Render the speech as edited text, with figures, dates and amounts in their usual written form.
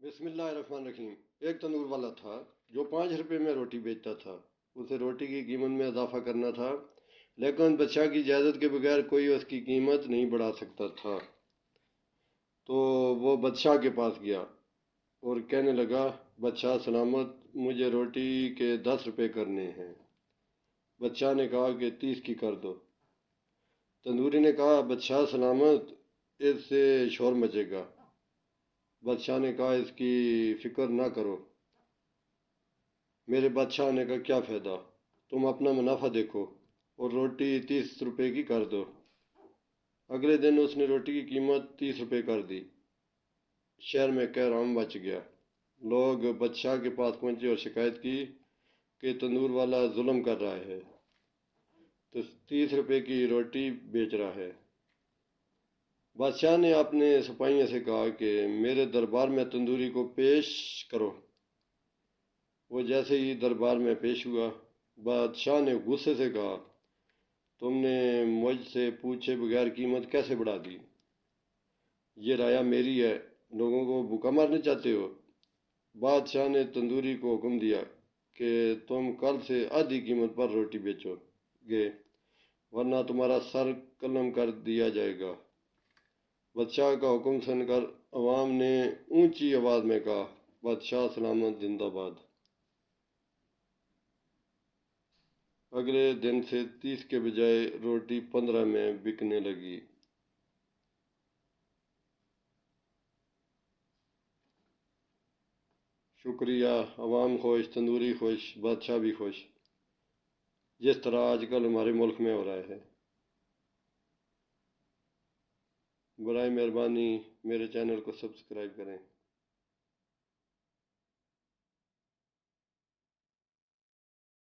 بسم اللہ الرحمن الرحیم۔ ایک تندور والا تھا جو 5 روپے میں روٹی بیچتا تھا۔ اسے روٹی کی قیمت میں اضافہ کرنا تھا، لیکن بادشاہ کی اجازت کے بغیر کوئی اس کی قیمت نہیں بڑھا سکتا تھا۔ تو وہ بادشاہ کے پاس گیا اور کہنے لگا، بادشاہ سلامت، مجھے روٹی کے 10 روپے کرنے ہیں۔ بادشاہ نے کہا کہ 30 کی کر دو۔ تندوری نے کہا، بادشاہ سلامت، اس سے شور مچے گا۔ بادشاہ نے کہا، اس کی فکر نہ کرو۔ میرے بادشاہ نے کہا، کیا فائدہ، تم اپنا منافع دیکھو اور روٹی 30 روپے کی کر دو۔ اگلے دن اس نے روٹی کی قیمت 30 روپے کر دی۔ شہر میں قہرام مچ گیا۔ لوگ بادشاہ کے پاس پہنچے اور شکایت کی کہ تندور والا ظلم کر رہا ہے، تو 30 روپے کی روٹی بیچ رہا ہے۔ بادشاہ نے اپنے سپاہیوں سے کہا کہ میرے دربار میں تندوری کو پیش کرو۔ وہ جیسے ہی دربار میں پیش ہوا، بادشاہ نے غصے سے کہا، تم نے مجھ سے پوچھے بغیر قیمت کیسے بڑھا دی؟ یہ رایا میری ہے، لوگوں کو بھوکا مارنا چاہتے ہو؟ بادشاہ نے تندوری کو حکم دیا کہ تم کل سے آدھی قیمت پر روٹی بیچو گے، ورنہ تمہارا سر قلم کر دیا جائے گا۔ بادشاہ کا حکم سن کر عوام نے اونچی آواز میں کہا، بادشاہ سلامت زندہ باد۔ اگلے دن سے 30 کے بجائے روٹی 15 میں بکنے لگی۔ شکریہ، عوام خوش، تندوری خوش، بادشاہ بھی خوش، جس طرح آج کل ہمارے ملک میں ہو رہا ہے۔ برائے مہربانی میرے چینل کو سبسکرائب کریں۔